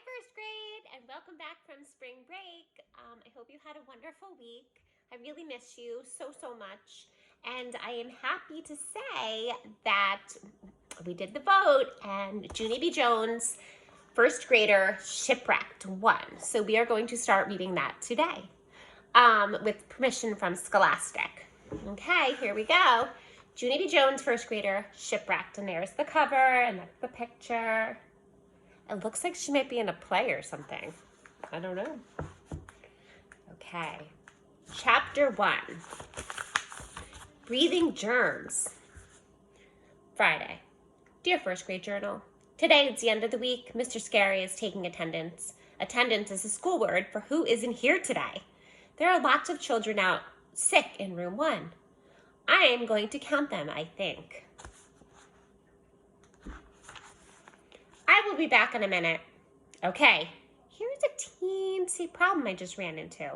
Hi, first grade, and welcome back from spring break. I hope you had a wonderful week. I really miss you so much. And I am happy to say that we did the vote, and Junie B. Jones, first grader, Shipwrecked, won. So we are going to start reading that today with permission from Scholastic. Okay, here we go. Junie B. Jones, first grader, Shipwrecked. And there's the cover, and that's the picture. It looks like she might be in a play or something. I don't know. Okay. Chapter 1. Breathing Germs. Friday. Dear first grade journal, today is the end of the week. Mr. Scary is taking attendance. Attendance is a school word for who isn't here today. There are lots of children out sick in room 1. I am going to count them, I think. I will be back in a minute. Okay, here's a teensy problem I just ran into.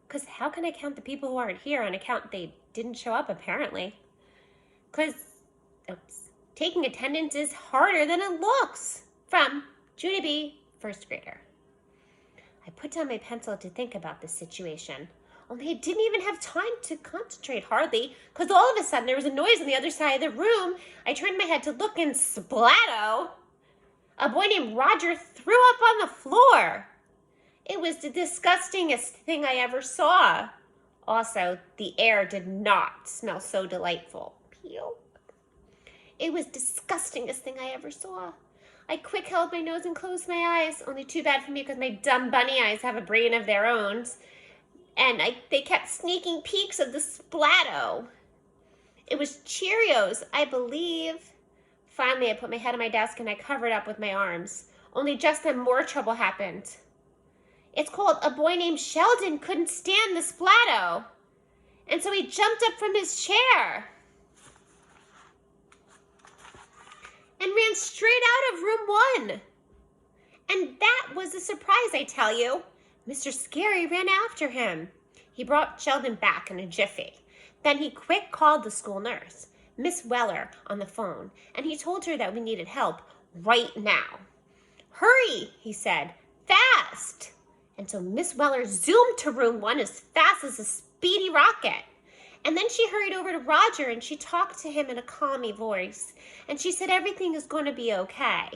Because how can I count the people who aren't here on account they didn't show up apparently? Because taking attendance is harder than it looks. From Junie B., first grader. I put down my pencil to think about this situation. Only I didn't even have time to concentrate hardly, because all of a sudden there was a noise on the other side of the room. I turned my head to look, and Splat, a boy named Roger, threw up on the floor. It was the disgustingest thing I ever saw. Also, the air did not smell so delightful. Pew. It was the disgustingest thing I ever saw. I quick held my nose and closed my eyes. Only too bad for me because my dumb bunny eyes have a brain of their own. And they kept sneaking peeks of the Splat. It was Cheerios, I believe. Finally, I put my head on my desk and I covered up with my arms. Only just then more trouble happened. It's called A Boy Named Sheldon Couldn't Stand the Splat. And so he jumped up from his chair and ran straight out of room 1. And that was a surprise, I tell you. Mr. Scary ran after him. He brought Sheldon back in a jiffy. Then he quick called the school nurse, Miss Weller, on the phone, and he told her that we needed help right now. Hurry, he said, fast. And so Miss Weller zoomed to room 1 as fast as a speedy rocket. And then she hurried over to Roger and she talked to him in a calming voice. And she said everything is going to be okay.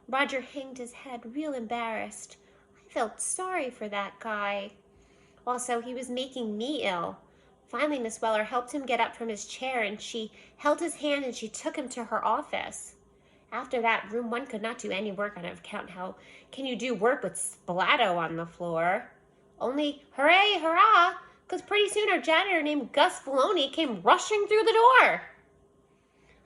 Roger hanged his head real embarrassed. I felt sorry for that guy. Also, he was making me ill. Finally, Miss Weller helped him get up from his chair and she held his hand and she took him to her office. After that, room 1 could not do any work on account how can you do work with Splat on the floor? Only hooray, hurrah, because pretty soon our janitor named Gus Filoni came rushing through the door.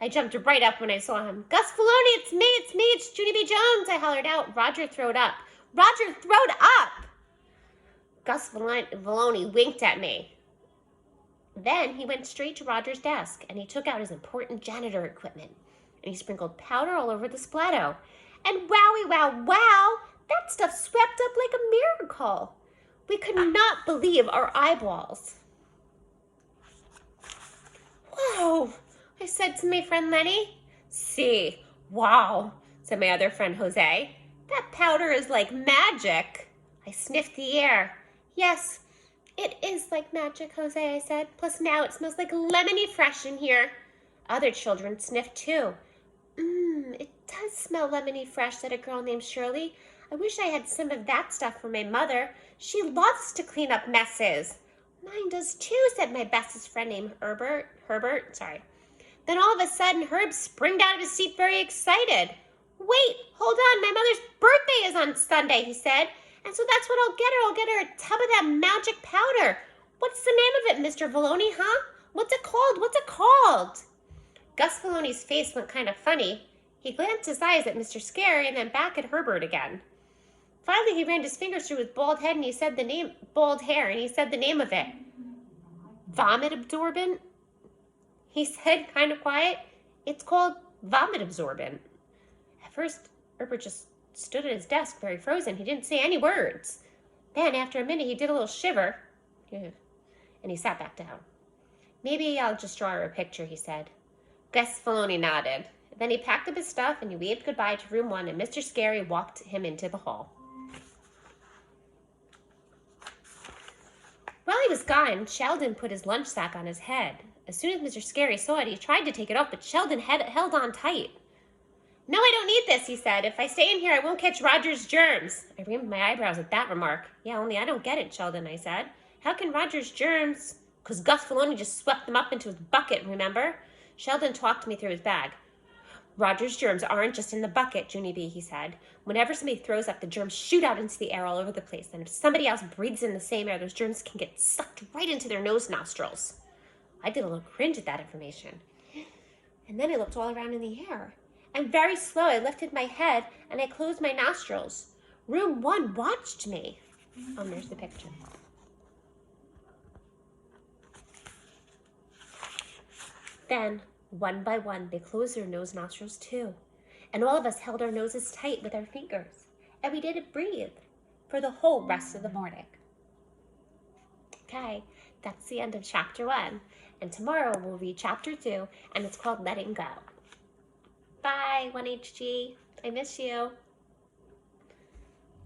I jumped right up when I saw him. Gus Filoni, it's me, it's Junie B. Jones, I hollered out. Roger throwed up. Roger throwed up! Gus Filoni winked at me. Then he went straight to Roger's desk and he took out his important janitor equipment and he sprinkled powder all over the Splat. And wowie, wow, that stuff swept up like a miracle. We could not believe our eyeballs. Whoa, I said to my friend Lenny. See, wow, said my other friend Jose. That powder is like magic. I sniffed the air. Yes, it is like magic, Jose, I said. Plus now it smells like lemony fresh in here. Other children sniffed too. It does smell lemony fresh, said a girl named Shirley. I wish I had some of that stuff for my mother. She loves to clean up messes. Mine does too, said my bestest friend named Herbert. Then all of a sudden, Herb springed out of his seat very excited. Wait, hold on, my mother's birthday is on Sunday, he said. And so that's what I'll get her. I'll get her a tub of that magic powder. What's the name of it, Mr. Filoni, huh? What's it called? Gus Filoni's face went kind of funny. He glanced his eyes at Mr. Scary and then back at Herbert again. Finally, he ran his fingers through his bald head and he said the name of it. Vomit absorbent? He said, kind of quiet. It's called vomit absorbent. At first, Herbert just stood at his desk very frozen. He didn't say any words. Then, after a minute, he did a little shiver. And he sat back down. Maybe I'll just draw her a picture, he said. Gus Filoni nodded. Then he packed up his stuff and he waved goodbye to room 1 and Mr. Scary walked him into the hall. was gone, Sheldon put his lunch sack on his head. As soon as Mr. Scary saw it, he tried to take it off, but Sheldon held on tight. "No, I don't need this," he said. "If I stay in here, I won't catch Roger's germs." I raised my eyebrows at that remark. "Yeah, only I don't get it, Sheldon," I said. "How can Roger's germs—" "'Cause Gus Filoni just swept them up into his bucket, remember?" Sheldon talked me through his bag. "Roger's germs aren't just in the bucket, Junie B," he said. "Whenever somebody throws up, the germs shoot out into the air all over the place. And if somebody else breathes in the same air, those germs can get sucked right into their nose nostrils." I did a little cringe at that information. And then I looked all around in the air. And very slow, I lifted my head and I closed my nostrils. Room 1 watched me. Oh, there's the picture. Then, one by one, they closed their nose nostrils too. And all of us held our noses tight with our fingers. And we didn't breathe for the whole rest of the morning. Okay, that's the end of chapter 1. And tomorrow we'll read chapter 2, and it's called Letting Go. Bye, 1HG. I miss you.